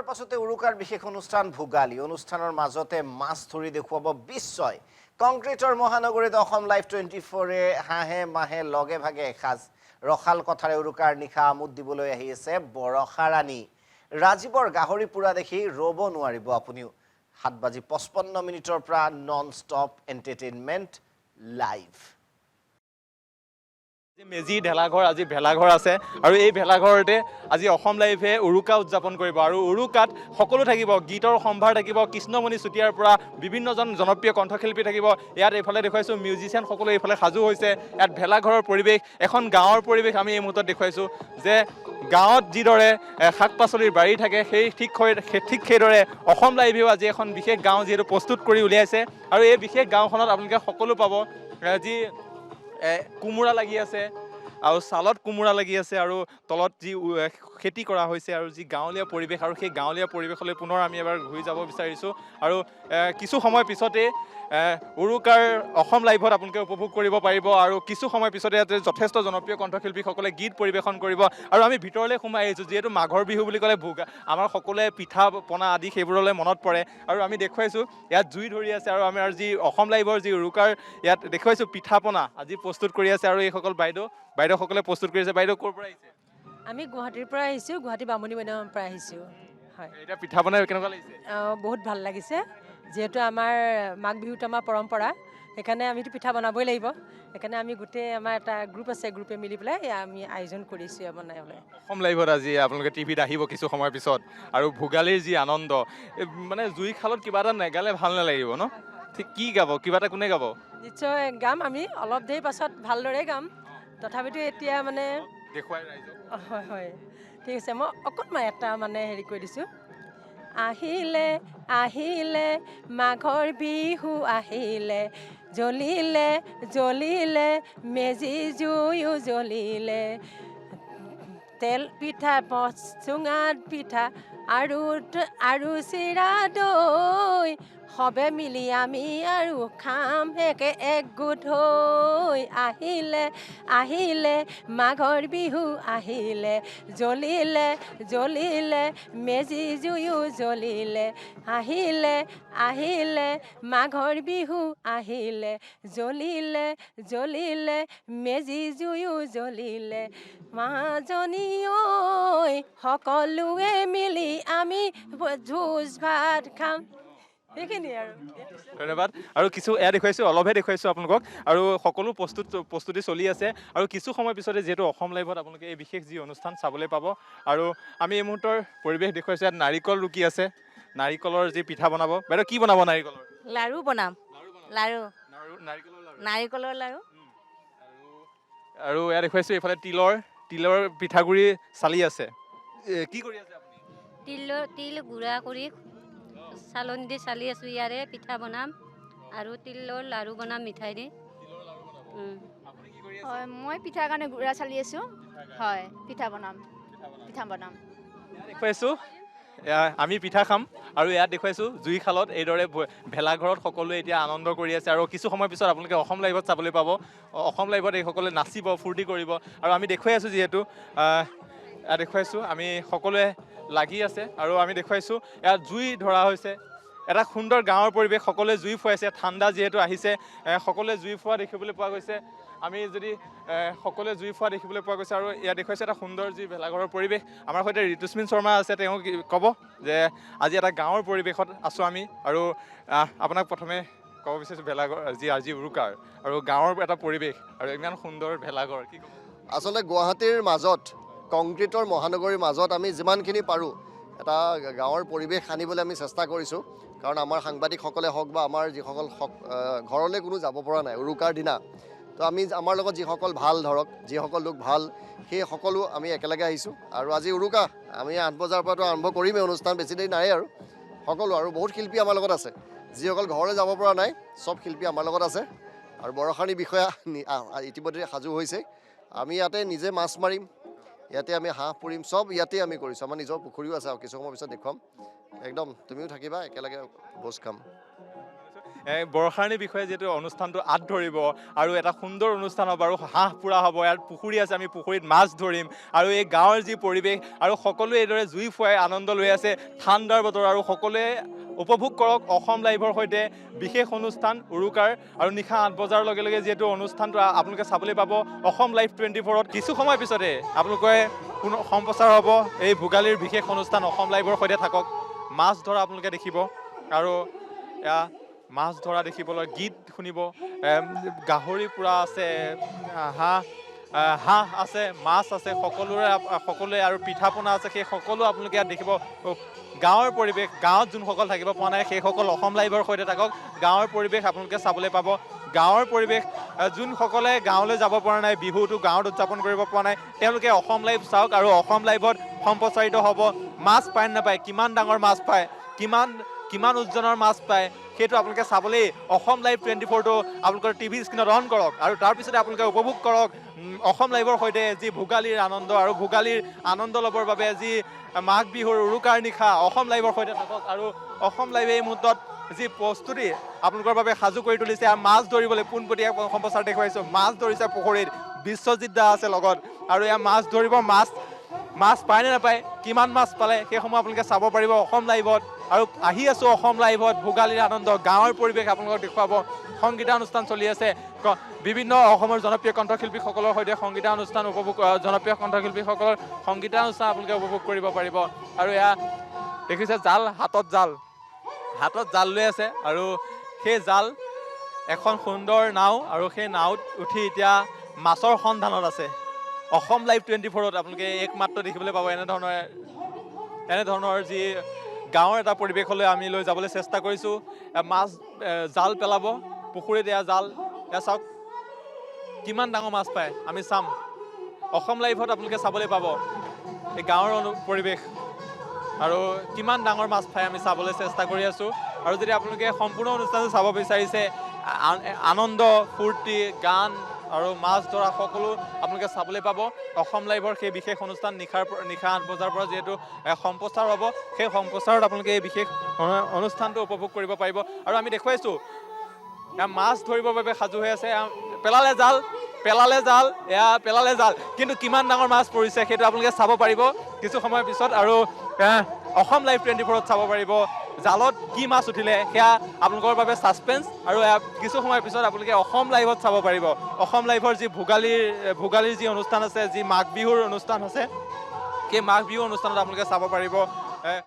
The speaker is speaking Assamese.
যোৱাৰ পাছতে উৰুকাৰ বিশেষ অনুষ্ঠান ভোগালী অনুষ্ঠানৰ মাজতে মাছ ধৰি দেখুৱাব বিশ্বই কংক্ৰিটৰ মহানগৰীত অসম লাইভ 24-এ হাঁহে মাহে লগে ভাগে এসাঁজ ৰখাল কথাৰে উৰুকাৰ নিশা আমোদ দিবলৈ আহি আছে বৰষা ৰাণী ৰাজীৱৰ গাহৰি পুৰা দেখি ৰ'ব নোৱাৰিব আপুনিও 7:55 পৰা নন ষ্টপ এণ্টাৰটেইনমেণ্ট লাইভ মেজি ঢেলাঘৰ আজি ভেলাঘৰ আছে আৰু এই ভেলাঘৰতে আজি অসম লাইভে উৰুকা উদযাপন কৰিব আৰু উৰুকাত সকলো থাকিব গীতৰ সম্ভাৰ থাকিব কৃষ্ণমণি চুতীয়াৰ পৰা বিভিন্নজন জনপ্ৰিয় কণ্ঠশিল্পী থাকিব ইয়াত এইফালে দেখুৱাইছোঁ মিউজিচিয়ান সকলো এইফালে সাজু হৈছে ইয়াত ভেলাঘৰৰ পৰিৱেশ এখন গাঁৱৰ পৰিৱেশ আমি এই মুহূৰ্তত দেখুৱাইছোঁ যে গাঁৱত যিদৰে শাক পাচলিৰ বাৰী থাকে সেই ঠিক সেইদৰে অসম লাইভেও আজি এখন বিশেষ গাঁও যিহেতু প্ৰস্তুত কৰি উলিয়াইছে আৰু এই বিশেষ গাঁওখনত আপোনালোকে সকলো পাব যি কোমোৰা লাগি আছে আৰু ছালত কোমোৰা লাগি আছে আৰু তলত যি খেতি কৰা হৈছে আৰু যি গাঁৱলীয়া পৰিৱেশ আৰু সেই গাঁৱলীয়া পৰিৱেশলৈ পুনৰ আমি এবাৰ ঘূৰি যাব বিচাৰিছোঁ আৰু কিছু সময় পিছতে উৰুকাৰ অসম লাইভত আপোনালোকে উপভোগ কৰিব পাৰিব আৰু কিছু সময় পিছতে ইয়াতে যথেষ্ট জনপ্ৰিয় কণ্ঠশিল্পীসকলে গীত পৰিৱেশন কৰিব আৰু আমি ভিতৰলৈ সোমাই আহিছোঁ যিহেতু মাঘৰ বিহু বুলি ক'লে আমাৰ সকলোৱে পিঠা পনা আদি সেইবোৰলৈ মনত পৰে আৰু আমি দেখুৱাইছোঁ ইয়াত জুই ধৰি আছে আৰু আমাৰ যি অসম লাইভৰ যি উৰুকাৰ ইয়াত দেখুৱাইছোঁ পিঠা পনা আজি প্ৰস্তুত কৰি আছে আৰু এইসকল বাইদেউসকলে প্ৰস্তুত কৰি আছে বাইদেউ ক'ৰ পৰা আহিছে আমি গুৱাহাটীৰ পৰা আহিছোঁ গুৱাহাটী বামুণী মৈদামৰ পৰা আহিছোঁ হয় এতিয়া পিঠা পনা কেনেকুৱা লাগিছে বহুত ভাল লাগিছে যিহেতু আমাৰ মাঘ বিহুটো আমাৰ পৰম্পৰা সেইকাৰণে আমিতো পিঠা বনাবই লাগিব সেইকাৰণে আমি গোটেই আমাৰ এটা গ্ৰুপ আছে গ্ৰুপে মিলি পেলাই আমি আয়োজন কৰিছোঁ বনাবলৈ অসম লাইভত আজি আপোনালোকে টিভিত আহিব কিছু সময়ৰ পিছত আৰু ভোগালীৰ যি আনন্দ মানে জুই খালত কিবা এটা নেগালে ভাল নালাগিব ন ঠিক কি গাব কিবা এটা কোনে গাব নিশ্চয় গাম আমি অলপ দেৰি পাছত ভালদৰে গাম তথাপিতো এতিয়া মানে দেখুৱাই ৰাইজক হয় হয় ঠিক আছে মই অকণমান এটা মানে হেৰি কৰি দিছোঁ আহিলে আহিলে মাঘৰ বিহু আহিলে জ্বলিলে জ্বলিলে মেজি জুয়ো জ্বলিলে তেল পিঠা চুঙাত পিঠা আৰু চিৰা দৈ সবে মিলি আমি আৰু খাম একে একগোট হৈ আহিলে আহিলে মাঘৰ বিহু আহিলে জ্বলিলে জ্বলিলে মেজি জুয়ো জ্বলিলে আহিলে আহিলে মাঘৰ বিহু আহিলে জ্বলিলে জ্বলিলে মেজি জুয়ো জ্বলিলে মাজনী ঐ সকলোৱে মিলি আমি ভোজ ভাত খাম সেইখিনিয়ে আৰু ধন্যবাদ আৰু কিছু এয়া দেখুৱাইছোঁ অলপহে দেখুৱাইছোঁ আপোনালোকক আৰু সকলো প্ৰস্তুতি চলি আছে আৰু কিছু সময় পিছতে যিহেতু অসম লাইভত আপোনালোকে এই বিশেষ যি অনুষ্ঠান চাবলৈ পাব আৰু আমি এই মুহূৰ্তৰ পৰিৱেশ দেখুৱাইছোঁ ইয়াত নাৰিকল ৰুকি আছে নাৰিকলৰ যি পিঠা বনাব বাইদেউ কি বনাব নাৰিকলৰ লাৰু বনাম লাৰু নাৰিকলৰ লাৰু আৰু এয়া দেখুৱাইছোঁ এইফালে তিলৰ পিঠাগুড়ি চালি আছে কি কৰি আছে আপুনি তিল গুড়া কৰি চালনী দি চালি আছোঁ ইয়াৰে পিঠা বনাম আৰু তিলৰ লাৰু বনাম মিঠাই দি হয় মই পিঠাৰ কাৰণে গুড়া চালি আছোঁ হয় পিঠা বনাম দেখুৱাইছোঁ আমি পিঠা খাম আৰু ইয়াত দেখুৱাইছোঁ জুই খালত এইদৰে ভেলাঘৰত সকলোৱে এতিয়া আনন্দ কৰি আছে আৰু কিছু সময়ৰ পিছত আপোনালোকে অসম লাইভত চাবলৈ পাব অসম লাইভত এইসকলে নাচিব ফূৰ্তি কৰিব আৰু আমি দেখুৱাই আছোঁ যিহেতু দেখুৱাইছোঁ আমি সকলোৱে লাগি আছে আৰু আমি দেখুৱাইছোঁ ইয়াত জুই ধৰা হৈছে এটা সুন্দৰ গাঁৱৰ পৰিৱেশ সকলোৱে জুই ফুৱাইছে ঠাণ্ডা যিহেতু আহিছে সকলোৱে জুই ফুৱা দেখিবলৈ পোৱা গৈছে আমি যদি সকলোৱে জুই ফুৱা দেখিবলৈ পোৱা গৈছে আৰু ইয়াত দেখুৱাইছে এটা সুন্দৰ যি ভেলাঘৰৰ পৰিৱেশ আমাৰ সৈতে ঋতুস্মিন শৰ্মা আছে তেওঁ ক'ব যে আজি এটা গাঁৱৰ পৰিৱেশত আছোঁ আমি আৰু আপোনাক প্ৰথমে ক'ব বিচাৰিছোঁ ভেলাঘৰ আজি উৰুকাৰ আৰু গাঁৱৰ এটা পৰিৱেশ আৰু ইমান সুন্দৰ ভেলাঘৰ কি ক'ব আচলতে গুৱাহাটীৰ মাজত কংক্ৰিটৰ মহানগৰীৰ মাজত আমি যিমানখিনি পাৰোঁ এটা গাঁৱৰ পৰিৱেশ আনিবলৈ আমি চেষ্টা কৰিছোঁ কাৰণ আমাৰ সাংবাদিকসকলে হওক বা আমাৰ যিসকল ঘৰলৈ কোনো যাব পৰা নাই উৰুকাৰ দিনা তো আমি আমাৰ লগত যিসকল ভাল ধৰক যিসকল লোক ভাল সেই সকলো আমি একেলগে আহিছোঁ আৰু আজি উৰুকা আমি 8 বজাৰ পৰাতো আৰম্ভ কৰিমেই অনুষ্ঠান বেছি দেৰি নাই আৰু সকলো আৰু বহুত শিল্পী আমাৰ লগত আছে যিসকল ঘৰলৈ যাব পৰা নাই চব শিল্পী আমাৰ লগত আছে আৰু বৰষাণী বিষয়া ইতিমধ্যে সাজু হৈছে আমি ইয়াতে নিজে মাছ মাৰিম ইয়াতে আমি হাঁহ পুৰিম সব ইয়াতে আমি কৰিছোঁ আমাৰ নিজৰ পুখুৰীও আছে আৰু কিছু সময় পিছত দেখুৱাম একদম তুমিও থাকিবা একেলগে ভোজ খাম বৰষাৰণীৰ বিষয়ে যিহেতু অনুষ্ঠানটো আঁত ধৰিব আৰু এটা সুন্দৰ অনুষ্ঠান হ'ব আৰু হাঁহ পোৰা হ'ব, ইয়াত পুখুৰী আছে, আমি পুখুৰীত মাছ ধৰিম আৰু এই গাঁৱৰ যি পৰিৱেশ আৰু সকলোৱে এইদৰে জুই ফুৱাই আনন্দ লৈ আছে ঠাণ্ডাৰ বতৰ আৰু সকলোৱে উপভোগ কৰক অসম লাইভৰ সৈতে বিশেষ অনুষ্ঠান উৰুকাৰ আৰু নিশা 8 বজাৰ লগে লগে যিহেতু অনুষ্ঠানটো আপোনালোকে চাবলৈ পাব অসম লাইভ 24ত। কিছু সময় পিছতে আপোনালোকে সম্প্ৰচাৰ হ'ব এই ভোগালীৰ বিশেষ অনুষ্ঠান অসম লাইভৰ সৈতে থাকক। মাছ ধৰা আপোনালোকে দেখিব আৰু এয়া মাছ ধৰা দেখিবলৈ গীত শুনিব, গাহৰি পোৰা আছে, হাঁহ আছে, মাছ আছে, সকলোৱে আৰু পিঠা পনা আছে, সেই সকলো আপোনালোকে ইয়াত দেখিব। গাঁৱৰ পৰিৱেশ, গাঁৱত যোনসকল থাকিব পৰা নাই সেইসকল অসম লাইভৰ সৈতে থাকক। গাঁৱৰ পৰিৱেশ আপোনালোকে চাবলৈ পাব। গাঁৱৰ পৰিৱেশ, যোনসকলে গাঁৱলৈ যাব পৰা নাই, বিহুটো গাঁৱত উদযাপন কৰিব পৰা নাই, তেওঁলোকে অসম লাইভ চাওক আৰু অসম লাইভত সম্প্ৰচাৰিত হ'ব। মাছ পায় নাপায়, কিমান ডাঙৰ মাছ পায়, কিমান ওজনৰ মাছ পায়, সেইটো আপোনালোকে চাবলৈ অসম লাইভ 24টো আপোনালোকৰ টিভি স্ক্ৰীণত অন কৰক আৰু তাৰপিছতে আপোনালোকে উপভোগ কৰক অসম লাইভৰ সৈতে যি ভোগালীৰ আনন্দ আৰু ভোগালীৰ আনন্দ ল'বৰ বাবে যি মাঘ বিহুৰ উৰুকাৰ নিশা অসম লাইভৰ সৈতে থাকক। আৰু অসম লাইভে এই মুহূৰ্তত যি প্ৰস্তুতি আপোনালোকৰ বাবে সাজু কৰি তুলিছে, মাছ ধৰিবলৈ পোনপটীয়া সম্প্ৰচাৰ দেখুৱাইছোঁ। মাছ ধৰিছে পুখুৰীত, বিশ্বজিৎ দা আছে লগত আৰু এয়া মাছ ধৰিব। মাছ পায় নে নাপায়, কিমান মাছ পালে সেইসমূহ আপোনালোকে চাব পাৰিব অসম লাইভত। আৰু আহি আছোঁ অসম লাইভত, ভোগালীৰ আনন্দ, গাঁৱৰ পৰিৱেশ আপোনালোকক দেখুৱাব। সংগীতানুষ্ঠান চলি আছে, বিভিন্ন অসমৰ জনপ্ৰিয় কণ্ঠশিল্পীসকলৰ সৈতে সংগীতানুষ্ঠান জনপ্ৰিয় কণ্ঠশিল্পীসকলৰ সংগীতানুষ্ঠান আপোনালোকে উপভোগ কৰিব পাৰিব। আৰু এয়া দেখিছে হাতত জাল লৈ আছে আৰু সেই জাল এখন সুন্দৰ নাও আৰু সেই নাওত উঠি এতিয়া মাছৰ সন্ধানত আছে। অসম লাইভ 24ত আপোনালোকে একমাত্ৰ দেখিবলৈ পাব এনেধৰণৰ যি গাঁৱৰ এটা পৰিৱেশলৈ আমি লৈ যাবলৈ চেষ্টা কৰিছোঁ। মাছ জাল পেলাব পুখুৰীত, এয়া জাল, এয়া চাওক কিমান ডাঙৰ মাছ পায় আমি চাম। অসম লাইভত আপোনালোকে চাবলৈ পাব এই গাঁৱৰ পৰিৱেশ আৰু কিমান ডাঙৰ মাছ পায় আমি চাবলৈ চেষ্টা কৰি আছোঁ। আৰু যদি আপোনালোকে সম্পূৰ্ণ অনুষ্ঠানটো চাব বিচাৰিছে, আনন্দ ফূৰ্তি গান আৰু মাছ ধৰা সকলো আপোনালোকে চাবলৈ পাব অসম লাইভৰ সেই বিশেষ অনুষ্ঠান নিশা 8 বজাৰ পৰা যিহেতু সম্প্ৰচাৰ হ'ব, সেই সম্প্ৰচাৰত আপোনালোকে এই বিশেষ অনুষ্ঠানটো উপভোগ কৰিব পাৰিব। আৰু আমি দেখুৱাইছোঁ মাছ ধৰিবৰ বাবে সাজু হৈ আছে, পেলালে জাল, কিন্তু কিমান ডাঙৰ মাছ পৰিছে সেইটো আপোনালোকে চাব পাৰিব কিছু সময়ৰ পিছত। আৰু অসম লাইভ 24ত চাব পাৰিব জালত কি মাছ উঠিলে, সেয়া আপোনালোকৰ বাবে ছাছপেন্স। আৰু কিছু সময়ৰ পিছত আপোনালোকে অসম লাইভত চাব পাৰিব অসম লাইভৰ যি ভোগালীৰ যি অনুষ্ঠান আছে, যি মাঘ বিহুৰ অনুষ্ঠান আছে, সেই মাঘ বিহুৰ অনুষ্ঠানত আপোনালোকে চাব পাৰিব